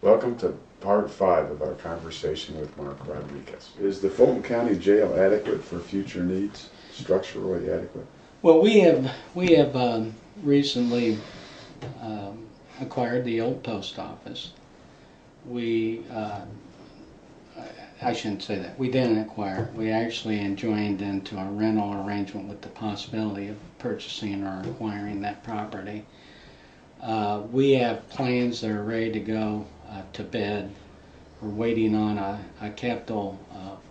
Welcome to part 5 of our conversation with Mark Rodriguez. Is the Fulton County Jail adequate for future needs? Structurally adequate? Well, we have recently acquired the old post office. I shouldn't say that. We didn't acquire it. We actually joined into a rental arrangement with the possibility of purchasing or acquiring that property. We have plans that are ready to go to bid. We're waiting on a capital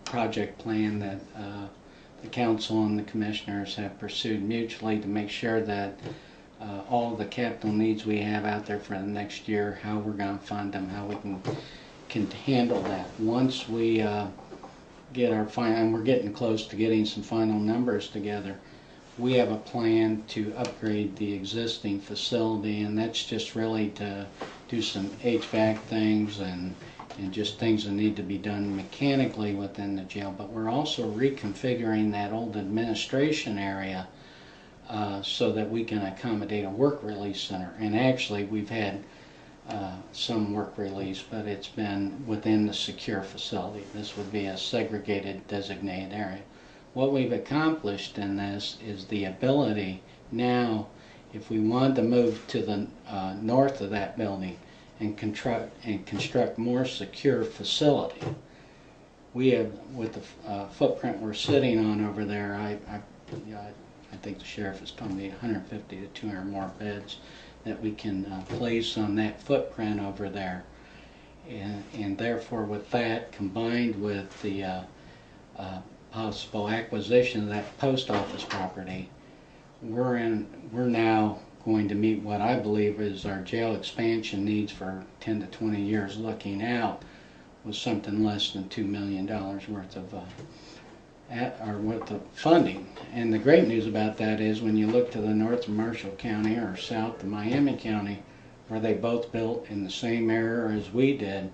project plan that the council and the commissioners have pursued mutually to make sure that all of the capital needs we have out there for the next year, how we're going to fund them, how we can handle that. Once we get our final, and we're getting close to getting some final numbers together, we have a plan to upgrade the existing facility, and that's just really to do some HVAC things and just things that need to be done mechanically within the jail. But we're also reconfiguring that old administration area so that we can accommodate a work release center. And actually we've had some work release, but it's been within the secure facility. This would be a segregated, designated area. What we've accomplished in this is the ability now, if we wanted to move to the north of that building and construct more secure facility, we have, with the footprint we're sitting on over there, I think the sheriff has told me 150 to 200 more beds that we can place on that footprint over there, and therefore with that combined with the possible acquisition of that post office property, we're now going to meet what I believe is our jail expansion needs for 10 to 20 years looking out, with something less than $2 million worth of funding. And the great news about that is when you look to the north of Marshall County or south of Miami County, where they both built in the same era as we did,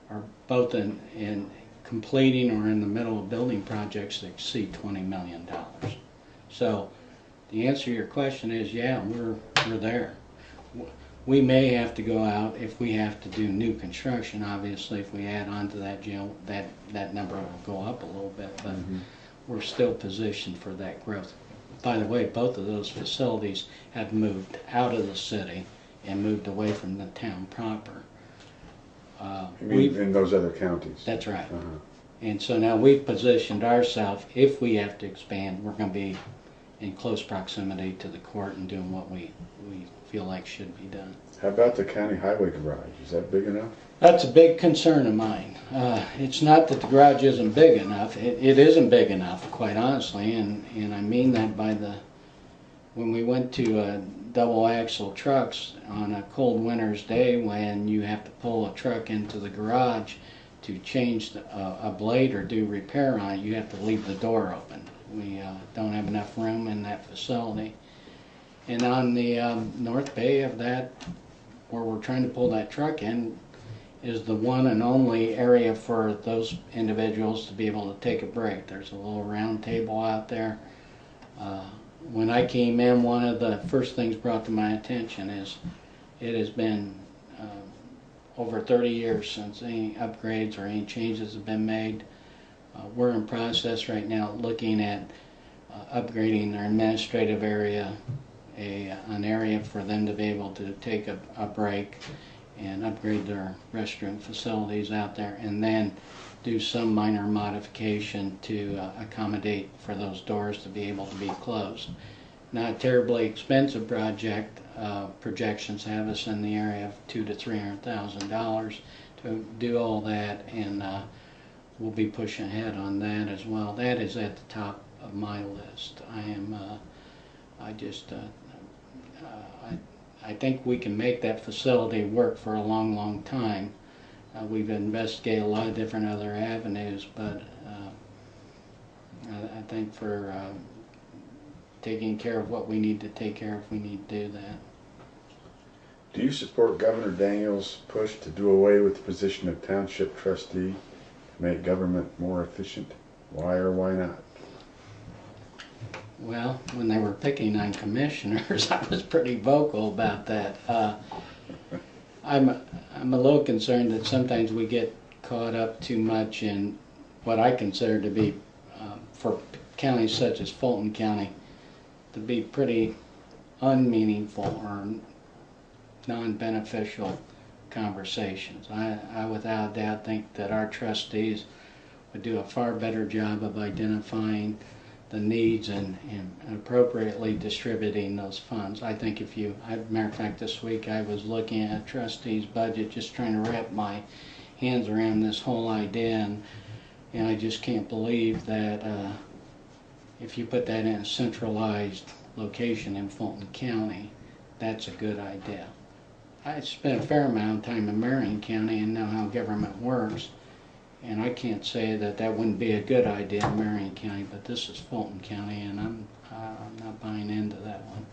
are both in completing or in the middle of building projects that exceed $20 million. So the answer to your question is, yeah, we're there. We may have to go out if we have to do new construction. Obviously, if we add on to that jail, that number will go up a little bit, but we're still positioned for that growth. By the way, both of those facilities have moved out of the city and moved away from the town proper. You mean in those other counties? That's right. And so now we've positioned ourselves, if we have to expand, we're going to be in close proximity to the court and doing what we feel like should be done. How about the county highway garage? Is that big enough? That's a big concern of mine. It's not that the garage isn't big enough. It isn't big enough, quite honestly, and I mean that by when we went to double axle trucks on a cold winter's day, when you have to pull a truck into the garage to change a blade or do repair on it, you have to leave the door open. We don't have enough room in that facility. And on the north bay of that, where we're trying to pull that truck in, is the one and only area for those individuals to be able to take a break. There's a little round table out there. When I came in, one of the first things brought to my attention is it has been over 30 years since any upgrades or any changes have been made. We're in process right now looking at upgrading their administrative area, an area for them to be able to take a break and upgrade their restroom facilities out there, and then do some minor modification to accommodate for those doors to be able to be closed. Not a terribly expensive project. Projections have us in the area of $200,000 to $300,000 to do all that, and we'll be pushing ahead on that as well. That is at the top of my list. I think we can make that facility work for a long, long time. We've investigated a lot of different other avenues, but I think for taking care of what we need to take care of, we need to do that. Do you support Governor Daniels' push to do away with the position of township trustee to make government more efficient? Why or why not? Well, when they were picking on commissioners, I was pretty vocal about that. I'm I'm a little concerned that sometimes we get caught up too much in what I consider to be, for counties such as Fulton County, to be pretty unmeaningful or non-beneficial conversations. I without doubt think that our trustees would do a far better job of identifying the needs and appropriately distributing those funds. I think if you, matter of fact, this week I was looking at a trustee's budget, just trying to wrap my hands around this whole idea, and I just can't believe that if you put that in a centralized location in Fulton County, that's a good idea. I spent a fair amount of time in Marion County and know how government works, and I can't say that that wouldn't be a good idea in Marion County, but this is Fulton County, and I'm not buying into that one.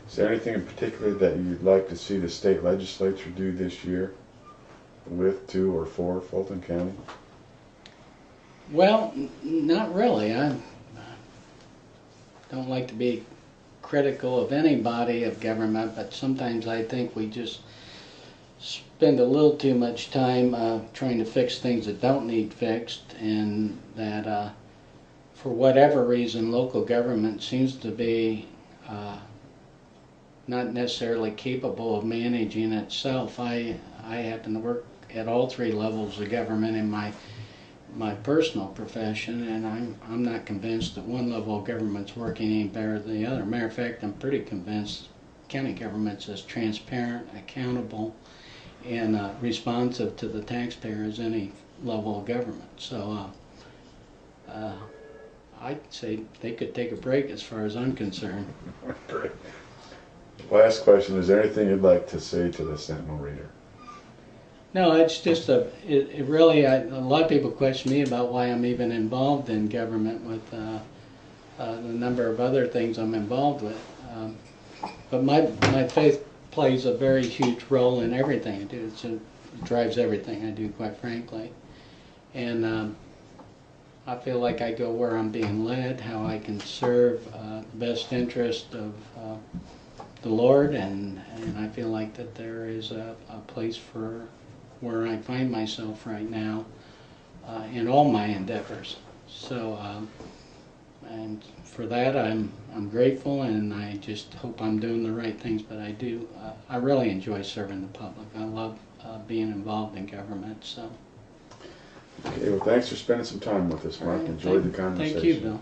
Is there anything in particular that you'd like to see the state legislature do this year with, to, or for Fulton County? Well, not really. I don't like to be critical of any body of government, but sometimes I think we just spend a little too much time trying to fix things that don't need fixed, and that for whatever reason local government seems to be not necessarily capable of managing itself. I happen to work at all three levels of government in my personal profession, and I'm not convinced that one level of government's working any better than the other. Matter of fact, I'm pretty convinced county government's as transparent, accountable, and responsive to the taxpayer as any level of government. So I'd say they could take a break as far as I'm concerned. Great. Last question, is there anything you'd like to say to the Sentinel reader? No, it's just it really, a lot of people question me about why I'm even involved in government with the number of other things I'm involved with. But my faith plays a very huge role in everything I do. It drives everything I do, quite frankly. And I feel like I go where I'm being led, how I can serve the best interest of the Lord, and I feel like that there is a place for where I find myself right now in all my endeavors. So, and for that I'm grateful, and I just hope I'm doing the right things. But I really enjoy serving the public. I love being involved in government. So. Okay, well, thanks for spending some time with us, Mark. Right, Enjoyed the conversation. Thank you, Bill.